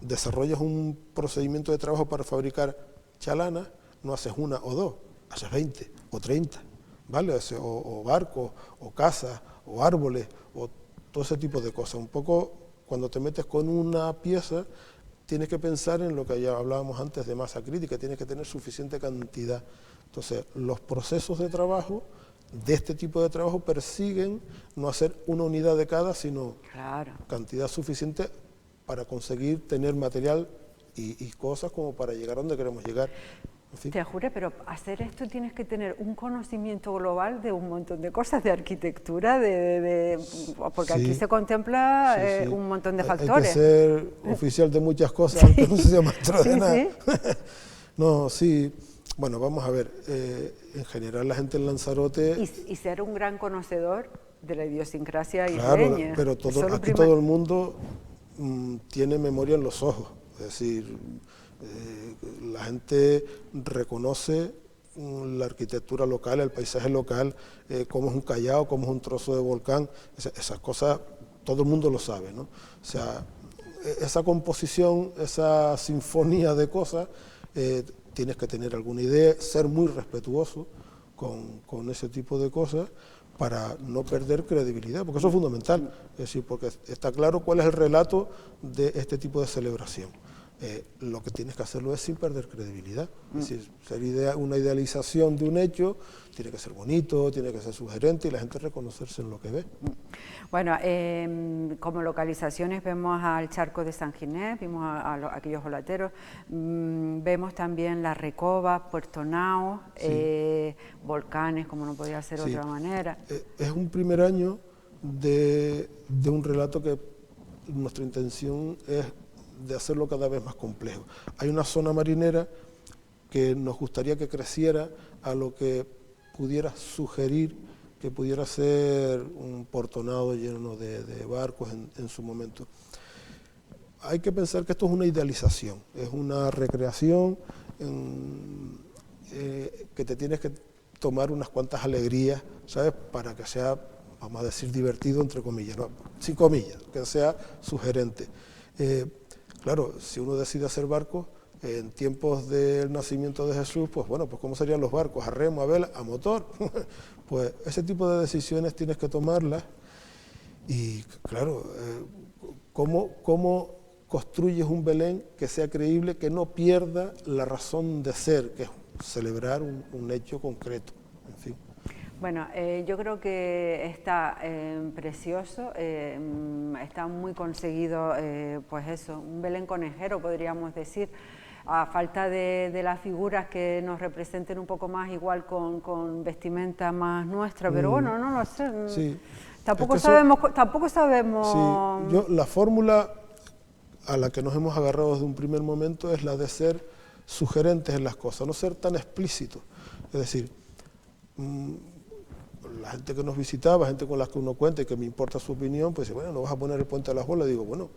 desarrollas un procedimiento de trabajo para fabricar chalanas, no haces una o dos, haces 20 o 30, ¿vale? O barcos, o casas, o árboles, o todo ese tipo de cosas. Un poco, cuando te metes con una pieza, tienes que pensar en lo que ya hablábamos antes de masa crítica, tienes que tener suficiente cantidad. Entonces, los procesos de trabajo, de este tipo de trabajo, persiguen no hacer una unidad de cada, sino cantidad suficiente para conseguir tener material y cosas como para llegar a donde queremos llegar. En fin. Te juro, pero hacer esto tienes que tener un conocimiento global de un montón de cosas, de arquitectura, porque aquí se contempla un montón de factores. Hay que ser oficial de muchas cosas, aunque no se sea maestro de nada. No, sí. Bueno, vamos a ver, en general la gente en Lanzarote... Y ser un gran conocedor de la idiosincrasia Claro, isleña. pero aquí todo el mundo tiene memoria en los ojos, es decir... la gente reconoce la arquitectura local, el paisaje local, cómo es un callao, cómo es un trozo de volcán, esas cosas todo el mundo lo sabe, ¿no? O sea, esa composición, esa sinfonía de cosas, tienes que tener alguna idea, ser muy respetuoso con ese tipo de cosas para no perder credibilidad, porque eso es fundamental, es decir, porque está claro cuál es el relato de este tipo de celebración. Lo que tienes que hacerlo es sin perder credibilidad. Es decir, una idealización de un hecho tiene que ser bonito, tiene que ser sugerente y la gente reconocerse en lo que ve. Bueno, como localizaciones vemos al charco de San Ginés, vimos a aquellos olateros, vemos también la Recoba, Puerto Nao, volcanes, como no podía ser de otra manera. Es un primer año de un relato que nuestra intención es de hacerlo cada vez más complejo. Hay una zona marinera que nos gustaría que creciera a lo que pudiera sugerir que pudiera ser un portonado lleno de barcos en su momento. Hay que pensar que esto es una idealización, es una recreación que te tienes que tomar unas cuantas alegrías, ¿sabes?, para que sea, vamos a decir, divertido, entre comillas, ¿no?, sin comillas, que sea sugerente. Claro, si uno decide hacer barcos, en tiempos del nacimiento de Jesús, pues bueno, pues ¿cómo serían los barcos? ¿A remo, a vela, a motor? Pues ese tipo de decisiones tienes que tomarlas y, claro, ¿cómo construyes un Belén que sea creíble, que no pierda la razón de ser, que es celebrar un hecho concreto, en fin? Bueno, yo creo que está precioso, está muy conseguido, pues eso, un Belén conejero, podríamos decir, a falta de las figuras que nos representen un poco más, igual con vestimenta más nuestra, pero bueno, no lo sé. Sí. Tampoco es que sabemos. Sí, la fórmula a la que nos hemos agarrado desde un primer momento es la de ser sugerentes en las cosas, no ser tan explícitos. Es decir, la gente que nos visitaba, gente con la que uno cuenta y que me importa su opinión, pues dice, bueno, no vas a poner el Puente de las Bolas. Digo, bueno,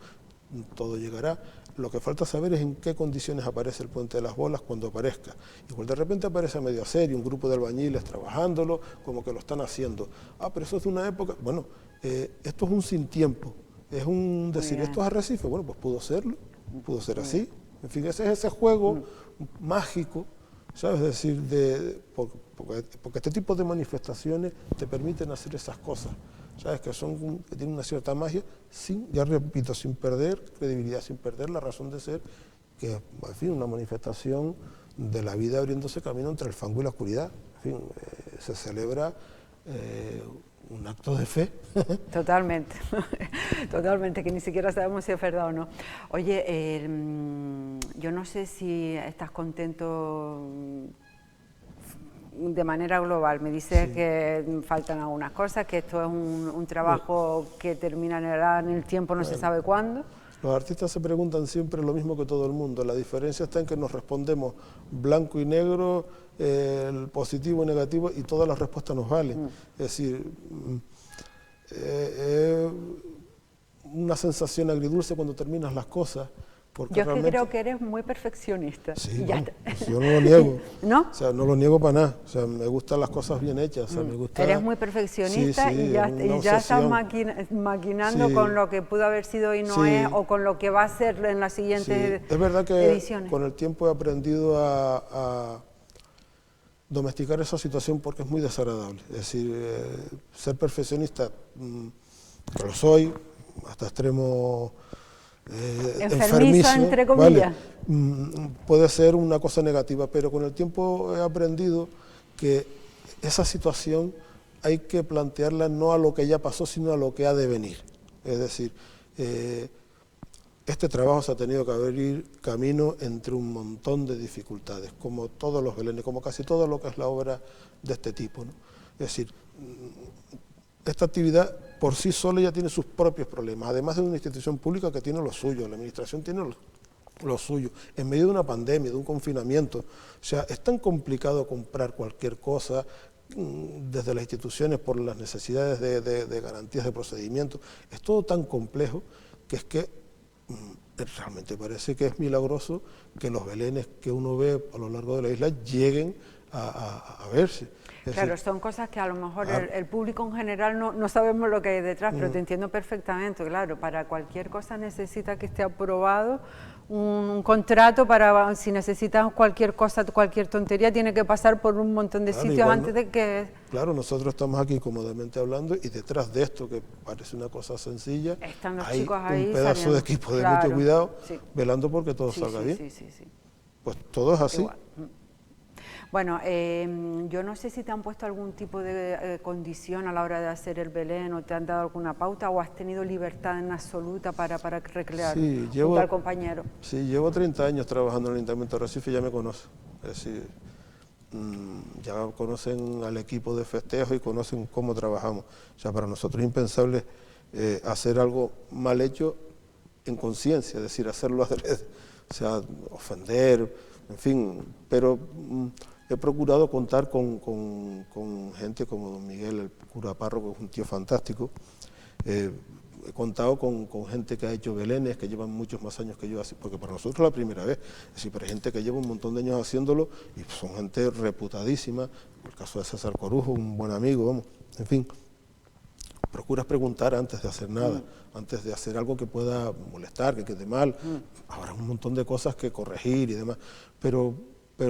todo llegará. Lo que falta saber es en qué condiciones aparece el Puente de las Bolas cuando aparezca. Igual de repente aparece a medio serie, un grupo de albañiles trabajándolo, como que lo están haciendo. Ah, pero eso es de una época. Bueno, esto es un sin tiempo. Es un decir, esto es Arrecife. Bueno, pues pudo serlo, pudo ser así. En fin, ese es ese juego mágico, ¿sabes? Es decir, porque este tipo de manifestaciones te permiten hacer esas cosas, ¿sabes? Que tienen una cierta magia, ya repito, sin perder credibilidad, sin perder la razón de ser, que es, en fin, una manifestación de la vida abriéndose camino entre el fango y la oscuridad. En fin, se celebra un acto de fe. Totalmente, totalmente, que ni siquiera sabemos si es verdad o no. Oye, yo no sé si estás contento de manera global. Me dices que faltan algunas cosas, que esto es un trabajo que terminará en el tiempo, no se sabe cuándo. Los artistas se preguntan siempre lo mismo que todo el mundo. La diferencia está en que nos respondemos blanco y negro, el positivo y negativo, y todas las respuestas nos valen. Es decir, una sensación agridulce cuando terminas las cosas. Yo es que creo que eres muy perfeccionista. Sí, no, yo no lo niego. ¿No? O sea, no lo niego para nada. O sea, me gustan las cosas bien hechas. O sea, me gusta... Eres muy perfeccionista, y ya estás maquinando con lo que pudo haber sido y no es, o con lo que va a ser en las siguientes ediciones. Es verdad que con el tiempo he aprendido a domesticar esa situación porque es muy desagradable. Es decir, ser perfeccionista, que lo soy, hasta extremo... enfermizo, entre comillas. ¿Vale? Puede ser una cosa negativa, pero con el tiempo he aprendido que esa situación hay que plantearla no a lo que ya pasó, sino a lo que ha de venir. Es decir, este trabajo se ha tenido que abrir camino entre un montón de dificultades, como todos los belenes, como casi todo lo que es la obra de este tipo, ¿no? Es decir, esta actividad por sí sola ya tiene sus propios problemas, además de una institución pública que tiene lo suyo, la administración tiene lo suyo, en medio de una pandemia, de un confinamiento. O sea, es tan complicado comprar cualquier cosa desde las instituciones por las necesidades de garantías de procedimiento. Es todo tan complejo que es que realmente parece que es milagroso que los belenes que uno ve a lo largo de la isla lleguen a verse. Claro, son cosas que a lo mejor el público en general no sabemos lo que hay detrás, pero te entiendo perfectamente. Claro, para cualquier cosa necesita que esté aprobado un contrato, para si necesitas cualquier cosa, cualquier tontería, tiene que pasar por un montón de sitios antes de que... Claro, nosotros estamos aquí cómodamente hablando y detrás de esto, que parece una cosa sencilla, están los hay chicos ahí un pedazo de equipo de mucho cuidado, velando porque todo salga bien. Sí. Pues todo es así. Igual. Bueno, yo no sé si te han puesto algún tipo de condición a la hora de hacer el Belén, o te han dado alguna pauta, o has tenido libertad en absoluta para recrear junto al compañero. Sí, llevo 30 años trabajando en el Ayuntamiento de Arrecife y ya me conoce. Es decir, ya conocen al equipo de festejo y conocen cómo trabajamos. O sea, para nosotros es impensable hacer algo mal hecho en conciencia, es decir, hacerlo adrede, o sea, ofender, en fin, pero he procurado contar con gente como don Miguel, el cura párroco, que es un tío fantástico. He contado con gente que ha hecho belenes, que llevan muchos más años que yo, porque para nosotros es la primera vez, es decir, pero hay gente que lleva un montón de años haciéndolo y son gente reputadísima. El caso de César Corujo, un buen amigo, vamos, en fin. Procuras preguntar antes de hacer nada, antes de hacer algo que pueda molestar, que quede mal. Habrá un montón de cosas que corregir y demás, pero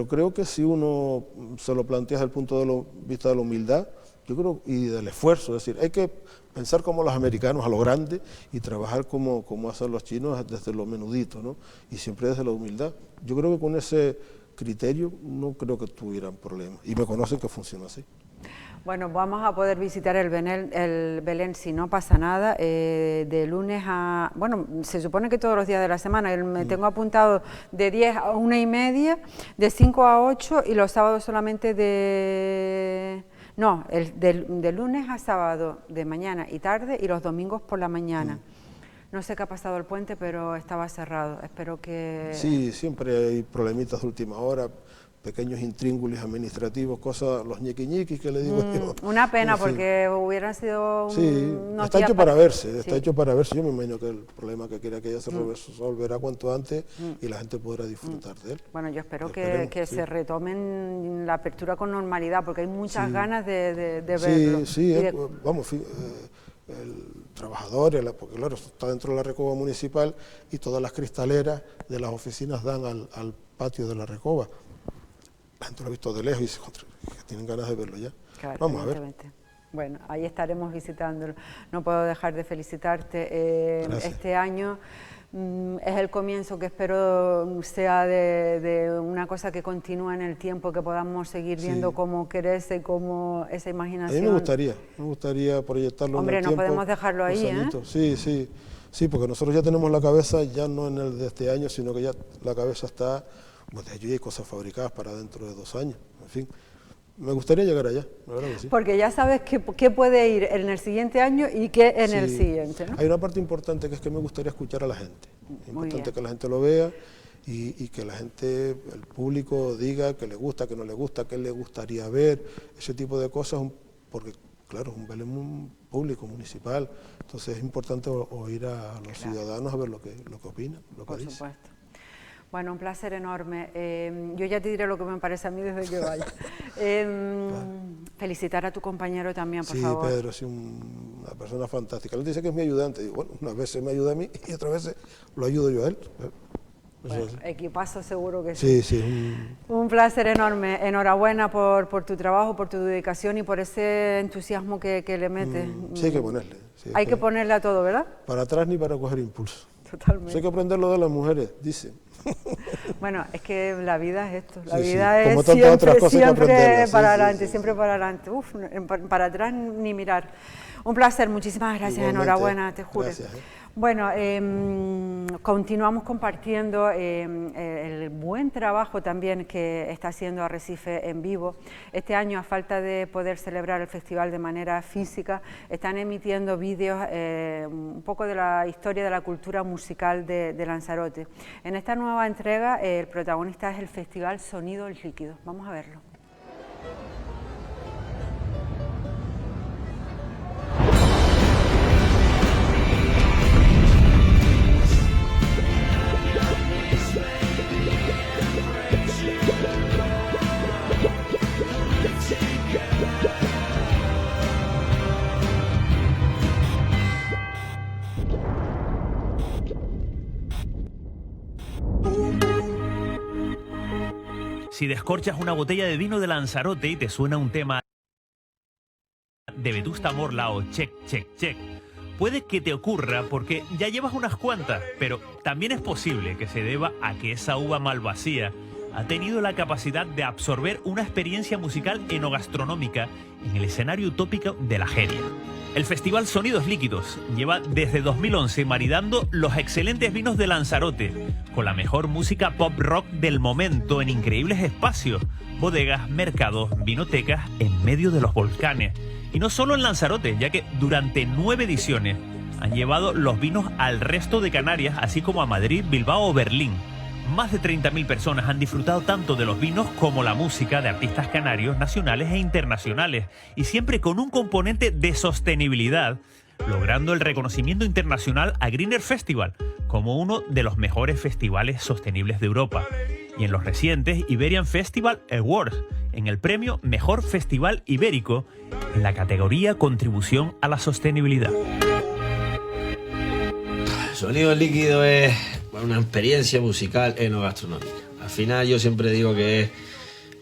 creo que si uno se lo plantea desde el punto de vista de la humildad, yo creo, y del esfuerzo, es decir, hay que pensar como los americanos a lo grande y trabajar como hacen los chinos desde lo menudito, ¿no? Y siempre desde la humildad. Yo creo que con ese criterio no creo que tuvieran problemas, y me conocen que funciona así. Bueno, vamos a poder visitar el Belén si no pasa nada, de lunes a... Bueno, se supone que todos los días de la semana, me tengo apuntado de 10 a 1:30, de 5 a 8 y los sábados solamente de... No, de lunes a sábado, de mañana y tarde, y los domingos por la mañana. No sé qué ha pasado el puente, pero estaba cerrado. Espero que... Sí, siempre hay problemitas de última hora, pequeños intríngulis administrativos, cosas, los ñiqui-ñiquis que le digo yo. Una pena, en fin. Porque hubieran sido... Sí, está hecho para verse, está hecho para verse. Yo me imagino que el problema que quiera que ella se resolverá cuanto antes y la gente podrá disfrutar de él. Bueno, yo espero que se retomen la apertura con normalidad, porque hay muchas ganas de verlo. Sí, vamos, el trabajador, porque claro, está dentro de la Recoba municipal y todas las cristaleras de las oficinas dan al patio de la Recoba. La gente lo ha visto de lejos y dice, que tienen ganas de verlo ya. Claro, vamos a ver. Bueno, ahí estaremos visitándolo. No puedo dejar de felicitarte. Este año es el comienzo que espero sea de una cosa que continúa en el tiempo, que podamos seguir viendo cómo crece, cómo esa imaginación... A mí me gustaría proyectarlo en el tiempo. Hombre, no podemos dejarlo ahí, ¿eh? Sí, porque nosotros ya tenemos la cabeza, ya no en el de este año, sino que ya la cabeza está... Bueno, de hecho ya hay cosas fabricadas para dentro de 2 años, en fin. Me gustaría llegar allá, la verdad que sí. Porque ya sabes qué puede ir en el siguiente año y qué en el siguiente, ¿no? Hay una parte importante que es que me gustaría escuchar a la gente. Es importante que la gente lo vea y que la gente, el público diga que le gusta, que no le gusta, que le gustaría ver, ese tipo de cosas, porque claro, es un Belén público, municipal, entonces es importante oír a los ciudadanos a ver lo que opinan, lo que dicen. Por supuesto. Bueno, un placer enorme. Yo ya te diré lo que me parece a mí desde que vaya. Felicitar a tu compañero también, por favor. Sí, Pedro, es una persona fantástica. Él dice que es mi ayudante. Digo, bueno, unas veces me ayuda a mí y otras veces lo ayudo yo a él. Bueno, equipazo seguro que sí. Sí. Un placer enorme. Enhorabuena por tu trabajo, por tu dedicación y por ese entusiasmo que le metes. Sí, hay que ponerle. Sí, hay que ponerle a todo, ¿verdad? Para atrás ni para coger impulso. Totalmente. Hay que aprender lo de las mujeres, dicen. Bueno, es que la vida es esto, la vida es siempre para adelante, siempre para adelante. Uf, para atrás ni mirar. Un placer, muchísimas gracias, igualmente, enhorabuena, te juro. Gracias, Bueno, continuamos compartiendo el buen trabajo también que está haciendo Arrecife en vivo. Este año, a falta de poder celebrar el festival de manera física, están emitiendo vídeos un poco de la historia de la cultura musical de Lanzarote. En esta nueva entrega, el protagonista es el Festival Sonidos Líquidos. Vamos a verlo. Si descorchas una botella de vino de Lanzarote y te suena un tema de Vetusta Morla, check, check, check, puede que te ocurra porque ya llevas unas cuantas, pero también es posible que se deba a que esa uva malvasía ha tenido la capacidad de absorber una experiencia musical enogastronómica en el escenario utópico de la Jeria. El Festival Sonidos Líquidos lleva desde 2011 maridando los excelentes vinos de Lanzarote con la mejor música pop rock del momento en increíbles espacios, bodegas, mercados, vinotecas en medio de los volcanes. Y no solo en Lanzarote, ya que durante 9 ediciones han llevado los vinos al resto de Canarias, así como a Madrid, Bilbao o Berlín. Más de 30.000 personas han disfrutado tanto de los vinos como la música de artistas canarios, nacionales e internacionales, y siempre con un componente de sostenibilidad, logrando el reconocimiento internacional a Greener Festival como uno de los mejores festivales sostenibles de Europa, y en los recientes Iberian Festival Awards, en el premio Mejor Festival Ibérico, en la categoría Contribución a la Sostenibilidad. Sonidos Líquidos es una experiencia musical enogastronómica. Al final yo siempre digo que es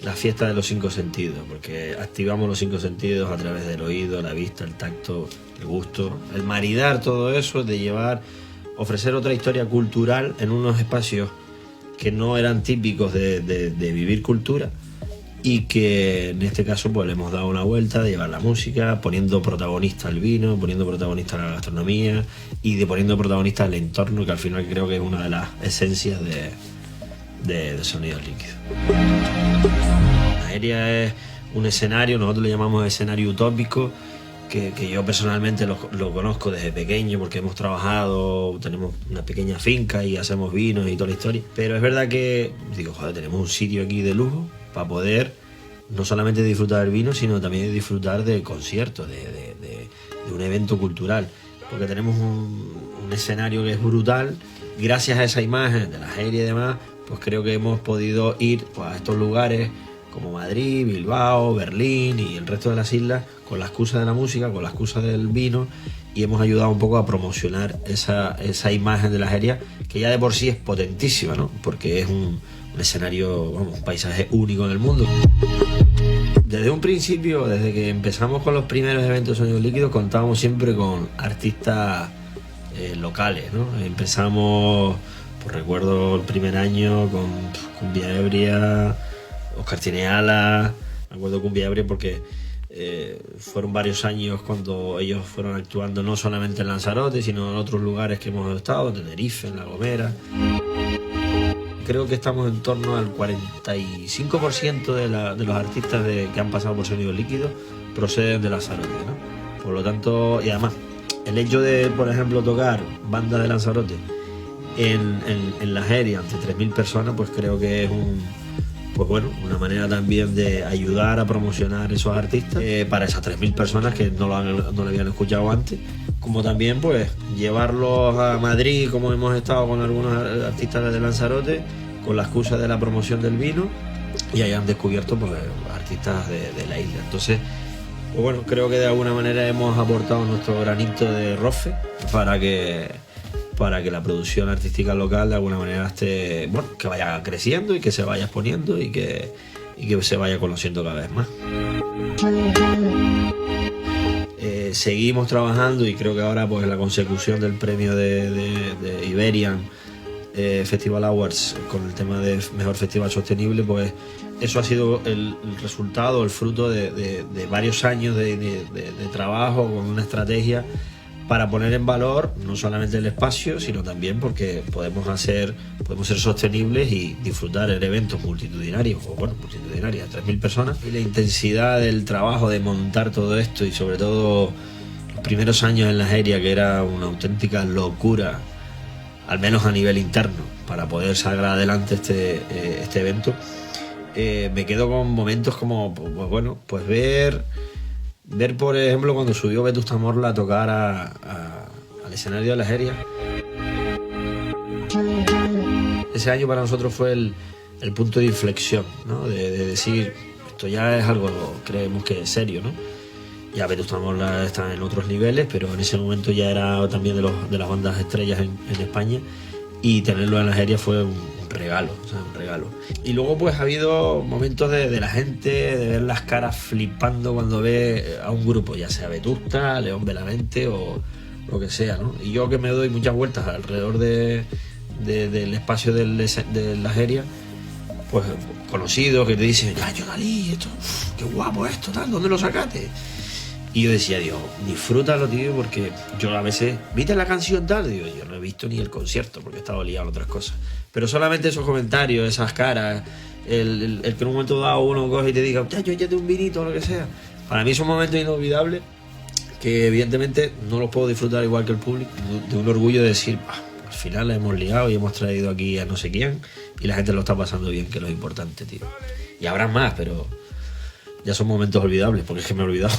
la fiesta de los 5 sentidos, porque activamos los 5 sentidos a través del oído, la vista, el tacto, el gusto. El maridar todo eso, de ofrecer otra historia cultural en unos espacios que no eran típicos de vivir cultura, y que en este caso pues le hemos dado una vuelta de llevar la música, poniendo protagonista al vino, poniendo protagonista a la gastronomía y poniendo protagonista al entorno, que al final creo que es una de las esencias de Sonidos Líquidos. La Jeria es un escenario, nosotros le llamamos escenario utópico, que yo personalmente lo conozco desde pequeño porque hemos trabajado, tenemos una pequeña finca y hacemos vinos y toda la historia, pero es verdad que digo, joder, tenemos un sitio aquí de lujo para poder no solamente disfrutar del vino, sino también disfrutar de conciertos, de un evento cultural, porque tenemos un escenario que es brutal. Gracias a esa imagen de la Jeria y demás, pues creo que hemos podido ir pues, a estos lugares como Madrid, Bilbao, Berlín y el resto de las islas con la excusa de la música, con la excusa del vino, y hemos ayudado un poco a promocionar esa imagen de la Jeria, que ya de por sí es potentísima, ¿no? Porque es un escenario, vamos, un paisaje único en el mundo. Desde un principio, desde que empezamos con los primeros eventos Sonidos Líquidos, contábamos siempre con artistas locales, ¿no? Empezamos, pues recuerdo el primer año con Cumbia Ebria, Oscar Tineala, me acuerdo Cumbia Ebria porque fueron varios años cuando ellos fueron actuando no solamente en Lanzarote, sino en otros lugares que hemos estado, Tenerife, en La Gomera. Creo que estamos en torno al 45% de los artistas que han pasado por Sonidos Líquidos proceden de Lanzarote, ¿no? Por lo tanto, y además, el hecho de, por ejemplo, tocar bandas de Lanzarote en la Jeria ante 3.000 personas, pues creo que es una manera también de ayudar a promocionar esos artistas para esas 3.000 personas que no lo habían escuchado antes, como también pues llevarlos a Madrid, como hemos estado con algunos artistas de Lanzarote, con la excusa de la promoción del vino, y hayan descubierto pues artistas de la isla. Entonces, pues bueno, creo que de alguna manera hemos aportado nuestro granito de roce para que la producción artística local de alguna manera esté, bueno, que vaya creciendo y que se vaya exponiendo y que se vaya conociendo cada vez más. Seguimos trabajando, y creo que ahora pues la consecución del premio de Iberian Festival Awards con el tema de Mejor Festival Sostenible, pues eso ha sido el resultado, el fruto de varios años de trabajo con una estrategia para poner en valor no solamente el espacio, sino también porque podemos ser sostenibles y disfrutar en eventos multitudinarios, multitudinarias, 3.000 personas. Y la intensidad del trabajo de montar todo esto, y sobre todo los primeros años en la Jeria, que era una auténtica locura, al menos a nivel interno, para poder sacar adelante este evento, me quedo con momentos como, pues ver por ejemplo cuando subió Vetusta Morla a tocar al escenario de la Jeria. Ese año para nosotros fue el punto de inflexión, ¿no? De decir, esto ya es algo, creemos que es serio, ¿no? Ya Vetusta Morla está en otros niveles, pero en ese momento ya era también de las bandas estrellas en España, y tenerlo en la Jeria fue un regalo. Y luego pues ha habido momentos de la gente, de ver las caras flipando cuando ve a un grupo, ya sea Vetusta, León Benavente o lo que sea, ¿no? Y yo, que me doy muchas vueltas alrededor del espacio de la Jeria, pues conocidos que te dicen, ¡ay, yo Dalí, esto, qué guapo esto, tal, ¿dónde lo sacaste? Y yo decía, Dios, disfrútalo, tío, porque yo a veces, ¿viste la canción tal? Digo, yo no he visto ni el concierto porque he estado liado en otras cosas. Pero solamente esos comentarios, esas caras, el que en un momento dado uno coge y te diga, yo échate un vinito o lo que sea. Para mí son momentos inolvidables que evidentemente no los puedo disfrutar igual que el público, de un orgullo de decir, al final la hemos liado y hemos traído aquí a no sé quién y la gente lo está pasando bien, que es lo importante, tío. Y habrá más, pero ya son momentos olvidables, porque es que me he olvidado.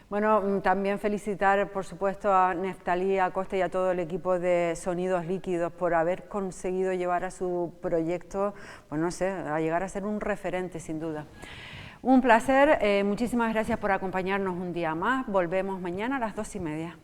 Bueno, también felicitar, por supuesto, a Neftalí Acosta y a todo el equipo de Sonidos Líquidos por haber conseguido llevar a su proyecto, pues no sé, a llegar a ser un referente, sin duda. Un placer, muchísimas gracias por acompañarnos un día más. Volvemos mañana a las 2:30.